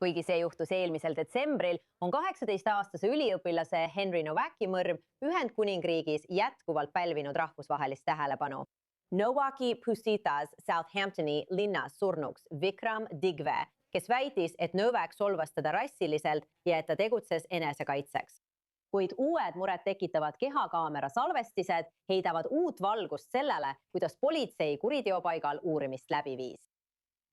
Kuigi see juhtus eelmisel detsembril, on 18-aastase üliõpilase Henry Nowaki mõrv Ühendkuningriigis jätkuvalt pälvinud rahvusvahelist tähelepanu. Nowaki Pusitas Southamptoni linnas surnuks Vikram Digve, kes väitis, et Novak solvas teda rassiliselt ja et ta tegutses enesekaitseks. Kuid uued muret tekitavad kehakaamera salvestised heidavad uut valgust sellele, kuidas politsei kuriteopaigal uurimist läbi viis.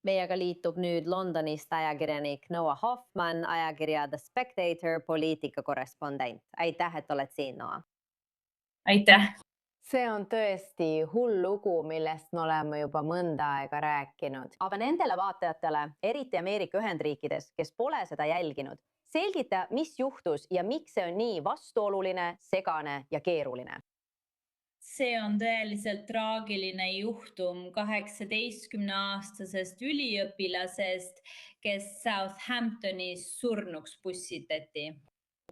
Meiega liitub nüüd Londonist ajakirjanik Noah Hoffman, ajakirja The Spectator poliitikakorrespondent. Aitäh, et oled siin, Noah. Aitäh! See on tõesti hull lugu, millest me oleme juba mõnda aega rääkinud. Aga nendele vaatajatele, eriti Ameerika Ühendriikides, kes pole seda jälginud, selgita, mis juhtus ja miks see on nii vastuoluline, segane ja keeruline. See on tõeliselt traagiline juhtum 18-aastasest üliõpilasest, kes Southamptonis surnuks pussitati.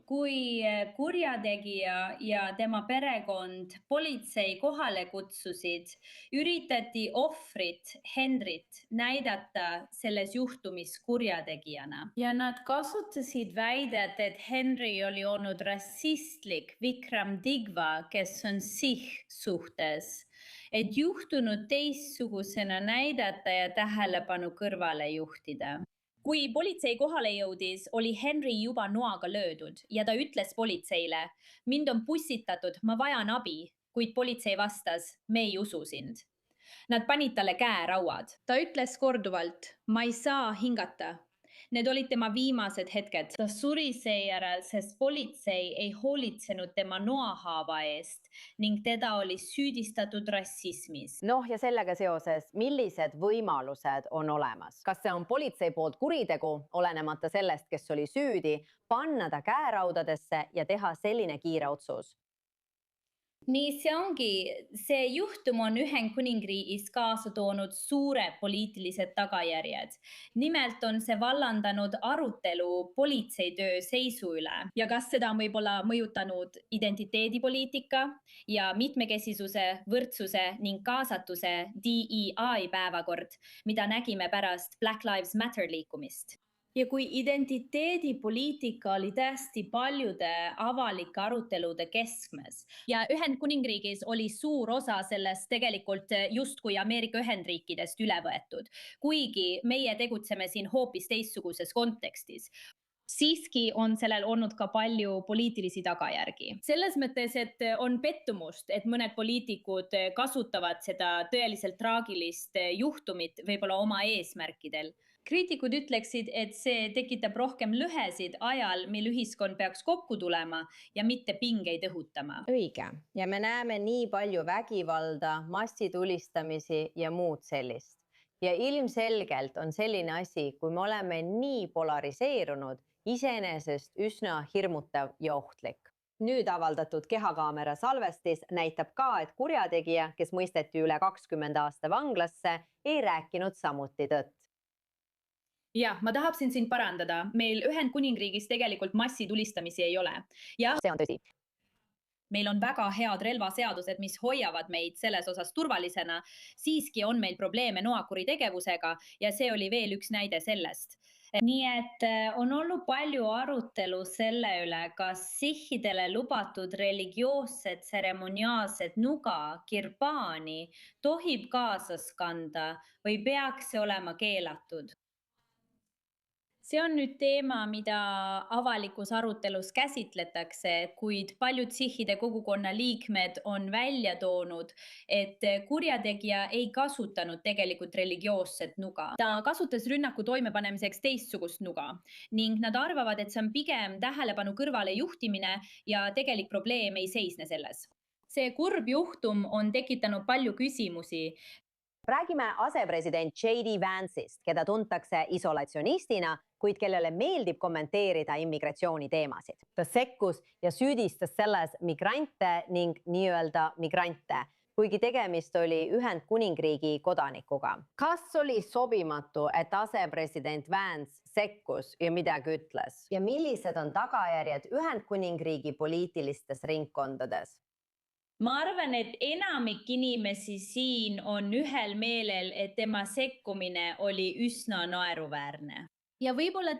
Kui kurjategija ja tema perekond politsei kohale kutsusid, üritati ohvrit Henryt näidata selles juhtumis kurjategijana. Ja nad kasutasid väidet, et Henry oli olnud rassistlik Vikram Digva, kes on Sikh suhtes, et juhtunud teistsugusena näidata ja tähelepanu kõrvale juhtida. Kui politsei kohale jõudis, oli Henry juba noaga löödud ja ta ütles politseile, mind on pussitatud, ma vajan abi, kuid politsei vastas, me ei usu sind. Nad panid talle käerauad. Ta ütles korduvalt, ma ei saa hingata. Need olid tema viimased hetked. Ta suri seejärel, sest politsei ei hoolitsenud tema noahaava eest ning teda oli süüdistatud rassismis. Ja sellega seoses, millised võimalused on olemas? Kas see on politsei poolt kuritegu, olenemata sellest, kes oli süüdi, panna ta käeraudadesse ja teha selline kiire otsus? Nii see ongi. See juhtum on Ühendkuningriigis kaasa toonud suured poliitilised tagajärjed. Nimelt on see vallandanud arutelu politseitöö seisu üle. Ja kas seda on võib-olla mõjutanud identiteedipoliitika ja mitmekesisuse, võrdsuse ning kaasatuse DEI päevakord, mida nägime pärast Black Lives Matter liikumist. Ja kui identiteedipoliitika oli täiesti paljude avalike arutelude keskmes ja Ühendkuningriigis oli suur osa sellest tegelikult justkui Ameerika Ühendriikidest üle võetud, kuigi meie tegutseme siin hoopis teistsuguses kontekstis. Siiski on sellel olnud ka palju poliitilisi tagajärgi. Selles mõttes, et on pettumust, et mõned poliitikud kasutavad seda tõeliselt traagilist juhtumit võib-olla oma eesmärkidel. Kriitikud ütleksid, et see tekitab rohkem lõhesid ajal, mil ühiskond peaks kokku tulema ja mitte pingeid õhutama. Õige. Ja me näeme nii palju vägivalda, massitulistamisi ja muud sellist. Ja ilmselgelt on selline asi, kui me oleme nii polariseerunud, iseenesest üsna hirmutav ja ohtlik. Nüüd avaldatud kehakaamera salvestis näitab ka, et kurjategija, kes mõisteti üle 20 aasta vanglasse, ei rääkinud samuti tõtt. Jah, ma tahaksin sind parandada. Meil Ühendkuningriigis tegelikult massitulistamisi ei ole. Jah, see on tõsi. Meil on väga head relvaseadused, mis hoiavad meid selles osas turvalisena. Siiski on meil probleeme noakuritegevusega ja see oli veel üks näide sellest. Nii et on olnud palju arutelu selle üle, kas sikhidele lubatud religioossed tseremoniaalsed nuga, kirbaani tohib kaasas kanda või peaks see olema keelatud. See on nüüd teema, mida avalikus arutelus käsitletakse, kuid paljud sikhide kogukonna liikmed on välja toonud, et kurjategija ei kasutanud tegelikult religioosset nuga. Ta kasutas rünnaku toimepanemiseks teistsugust nuga ning nad arvavad, et see on pigem tähelepanu kõrvale juhtimine ja tegelik probleem ei seisne selles. See kurb juhtum on tekitanud palju küsimusi. Räägime asepresident J.D. Vance'ist, keda tuntakse isolatsionistina, kuid kellele meeldib kommenteerida immigratsiooni teemasid. Ta sekkus ja süüdistas selles migrante ning nii-öelda migrante, kuigi tegemist oli Ühendkuningriigi kodanikuga. Kas oli sobimatu, et asepresident Vance sekkus ja midagi ütles? Ja millised on tagajärjed Ühendkuningriigi poliitilistes ringkondades? Ma arvan, et enamik inimesi siin on ühel meelel, et tema sekkumine oli üsna naeruväärne. ja võib-olla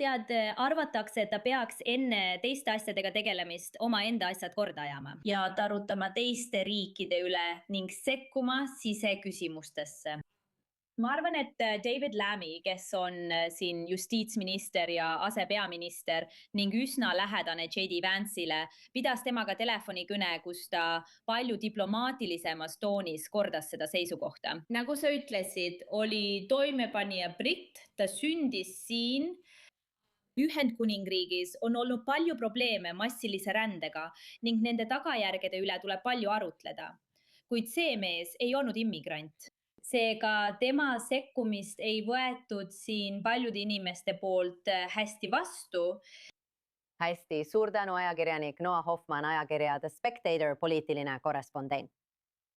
arvatakse, et ta peaks enne teiste asjadega tegelemist omaenda asjad korda ajama ja tarutama teiste riikide üle ning sekkuma siseküsimustesse. Ma arvan, et David Lammy, kes on siin justiitsminister ja asepeaminister ning üsna lähedane J.D. Vance'ile, pidas temaga telefonikõne, kus ta palju diplomaatilisemas toonis kordas seda seisukohta. Nagu sa ütlesid, oli toimepanija britt, ta sündis siin. Ühendkuningriigis on olnud palju probleeme massilise rändega ning nende tagajärgede üle tuleb palju arutleda. Kuid see mees ei olnud immigrant. Seega tema sekkumist ei võetud siin paljude inimeste poolt hästi vastu. hästi, suur tänu ajakirjanik Noa Hoffmann, ajakirja The Spectator poliitiline korrespondent.